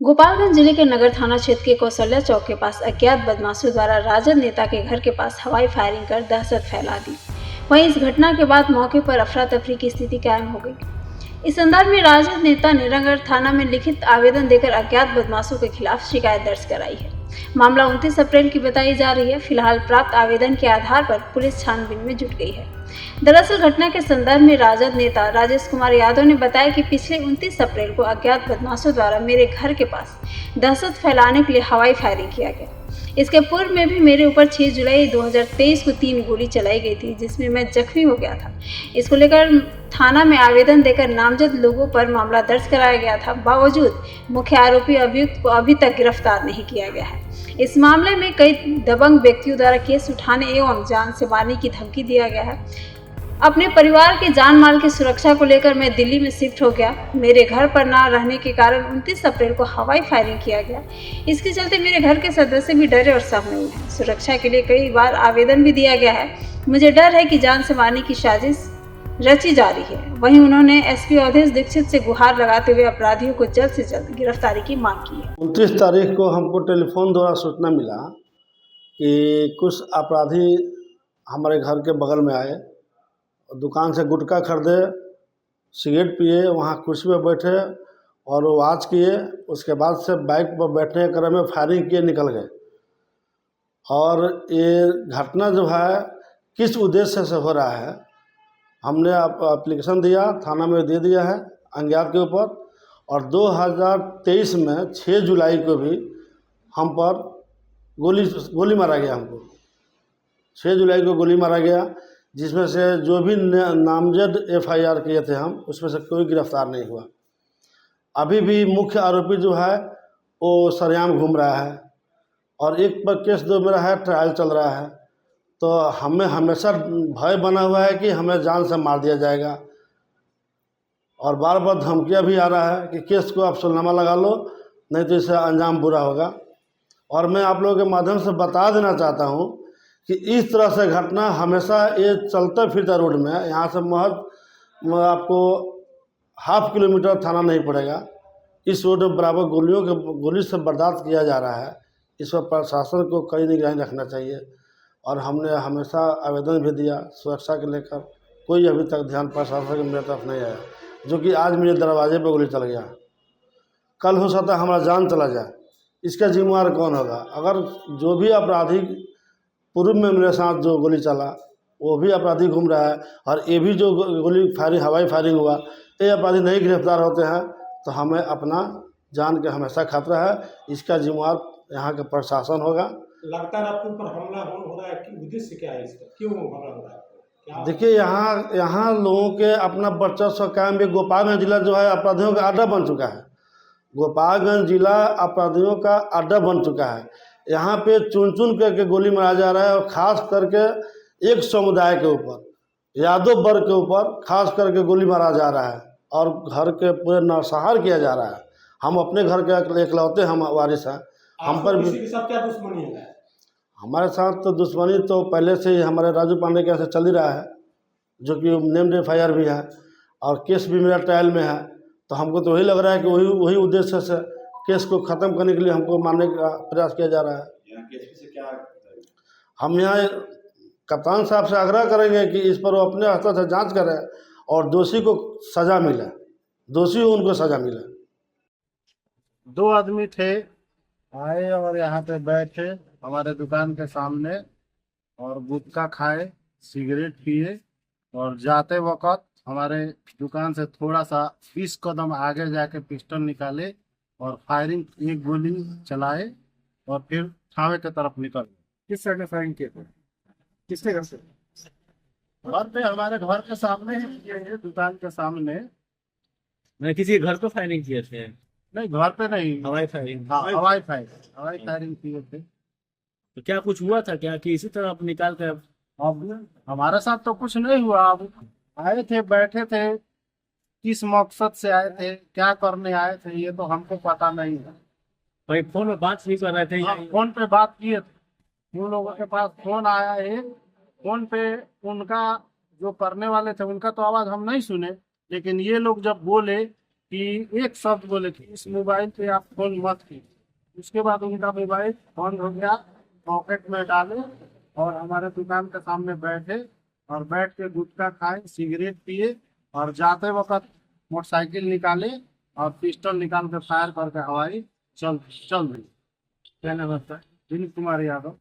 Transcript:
गोपालगंज जिले के नगर थाना क्षेत्र के कौशल्या चौक के पास अज्ञात बदमाशों द्वारा राजद नेता के घर के पास हवाई फायरिंग कर दहशत फैला दी। वहीं इस घटना के बाद मौके पर अफरा तफरी की स्थिति कायम हो गई। इस संदर्भ में राजद नेता ने नगर थाना में लिखित आवेदन देकर अज्ञात बदमाशों के खिलाफ शिकायत दर्ज कराई है। मामला 29 अप्रैल की बताई जा रही है। फिलहाल प्राप्त आवेदन के आधार पर पुलिस छानबीन में जुट गई है। दरअसल घटना के संदर्भ में राजद नेता राजेश कुमार यादव ने बताया कि पिछले 29 अप्रैल को अज्ञात बदमाशों द्वारा मेरे घर के पास दहशत फैलाने के लिए हवाई फायरिंग किया गया। इसके पूर्व में भी मेरे ऊपर 6 जुलाई 2023 को 3 गोली चलाई गई थी, जिसमें मैं जख्मी हो गया था। इसको लेकर थाना में आवेदन देकर नामजद लोगों पर मामला दर्ज कराया गया था। बावजूद मुख्य आरोपी अभियुक्त को अभी तक गिरफ्तार नहीं किया गया है। इस मामले में कई दबंग व्यक्तियों द्वारा केस उठाने एवं जान से मारने की धमकी दिया गया है। अपने परिवार के जान माल की सुरक्षा को लेकर मैं दिल्ली में शिफ्ट हो गया। मेरे घर पर ना रहने के कारण 29 अप्रैल को हवाई फायरिंग किया गया। इसके चलते मेरे घर के सदस्य भी डरे और सहमे हुए हैं। सुरक्षा के लिए कई बार आवेदन भी दिया गया है। मुझे डर है कि जान से मारने की साजिश रची जा रही है। वहीं उन्होंने एसपी अवधेश दीक्षित से गुहार लगाते हुए अपराधियों को जल्द से जल्द गिरफ्तारी की मांग की है। 29 तारीख को हमको टेलीफोन द्वारा सूचना मिला कि कुछ अपराधी हमारे घर के बगल में आए, दुकान से गुटखा खरीदे, सिगरेट पिए, वहाँ कुर्सी पर बैठे और वो वाच किए। उसके बाद से बाइक पर बैठने के क्रम में फायरिंग किए निकल गए। और ये घटना जो है किस उद्देश्य से हो रहा है, हमने एप्लीकेशन दिया, थाना में दे दिया है अज्ञात के ऊपर। और 2023 में 6 जुलाई को भी हम पर गोली मारा गया। हमको 6 जुलाई को गोली मारा गया, जिसमें से जो भी नामजद एफआईआर किए थे हम, उसमें से कोई गिरफ्तार नहीं हुआ। अभी भी मुख्य आरोपी जो है वो सरेआम घूम रहा है और एक पर केस जो मेरा है ट्रायल चल रहा है। तो हमें हमेशा भय बना हुआ है कि हमें जान से मार दिया जाएगा और बार बार धमकियाँ भी आ रहा है कि केस को आप सुलनामा लगा लो, नहीं तो इससे अंजाम बुरा होगा। और मैं आप लोगों के माध्यम से बता देना चाहता हूँ कि इस तरह से घटना हमेशा ये चलता फिरता रोड में, यहाँ से महज आपको ½ किलोमीटर थाना नहीं पड़ेगा। इस रोड में बराबर गोली से बर्दाश्त किया जा रहा है। इस पर प्रशासन को कड़ी निगरानी रखना चाहिए। और हमने हमेशा आवेदन भी दिया सुरक्षा के लेकर, कोई अभी तक ध्यान प्रशासन के मेरे तरफ नहीं आया। जो कि आज मेरे दरवाजे पर गोली चल गया, कल हो सकता है हमारा जान चला जाए। इसका जिम्मेवार कौन होगा? अगर जो भी अपराधी पूर्व में मेरे साथ जो गोली चला वो भी अपराधी घूम रहा है और ये भी जो गोली फायरिंग हवाई फायरिंग हुआ, ये अपराधी नहीं गिरफ्तार होते हैं तो हमें अपना जान के हमेशा खतरा है। इसका जिम्मेवार यहाँ का प्रशासन होगा। लगता है आपके ऊपर हमला हो रहा है कि उद्देश्य क्या है इसका, क्यों हमला हो रहा है? देखिए, यहाँ लोगों के अपना वर्चस्व कायम भी। गोपालगंज जिला जो है अपराधियों का अड्डा बन चुका है। गोपालगंज जिला अपराधियों का अड्डा बन चुका है। यहाँ पे चुन चुन करके गोली मारा जा रहा है और ख़ास करके एक समुदाय के ऊपर, यादव वर्ग के ऊपर खास करके गोली मारा जा रहा है और घर के पूरे नरसंहार किया जा रहा है। हम अपने घर के इकलौते हम वारिस हैं। हम पर भी किसी के साथ क्या दुश्मनी है? हमारे साथ तो दुश्मनी तो पहले से ही हमारे राजू पांडे के यहाँ से चल ही रहा है, जो कि नेम्ड एफआईआर भी है और केस भी मेरा ट्रायल में है। तो हमको तो वही लग रहा है कि वही उद्देश्य से केस को ख़त्म करने के लिए हमको मारने का प्रयास किया जा रहा है। हम यहाँ कप्तान साहब से आग्रह करेंगे कि इस पर वो अपने स्तर से जांच करें और दोषी को सज़ा मिले, दोषी हो उनको सज़ा मिले। 2 आदमी थे, आए और यहाँ पे बैठे हमारे दुकान के सामने और गुटखा खाए, सिगरेट पिए और जाते वक्त हमारे दुकान से थोड़ा सा 20 कदम आगे जाके पिस्टल निकाले और फायरिंग, एक गोली चलाए और फिर थावे की तरफ निकल गए। किस साइड में फायरिंग किए थे? किसने घर से? घर पे, हमारे घर के सामने ही किए हैं, दुकान के सामने। मैं किसी घर पे फायरिंग किए थे? नहीं, घर पे नहीं, हवाई फायरिंग। हाँ, हवाई फायरिंग किए थे। तो क्या कुछ हुआ था क्या कि इसी तरह आप निकाल कर? अब हमारे साथ तो कुछ नहीं हुआ। अब आए थे, बैठे थे, किस मकसद से आए थे, क्या करने आए थे, ये तो हमको पता नहीं है। भाई फोन में बात नहीं कर रहे थे? हाँ, फोन पे बात किए थे। उन लोगों के पास फोन आया है, फोन पे उनका जो करने वाले थे उनका तो आवाज़ हम नहीं सुने, लेकिन ये लोग जब बोले कि एक शब्द बोले कि इस मोबाइल पे आप फोन मत कीजिए। उसके बाद उनका मोबाइल बंद हो गया, पॉकेट में डाले और हमारे दुकान के सामने बैठे और बैठ के गुटखा खाए, सिगरेट पिए और जाते वक्त मोटरसाइकिल निकाले और पिस्टल निकाल के फायर करके हवाई चल दी। क्या नाम है आपका? विनीत कुमार यादव।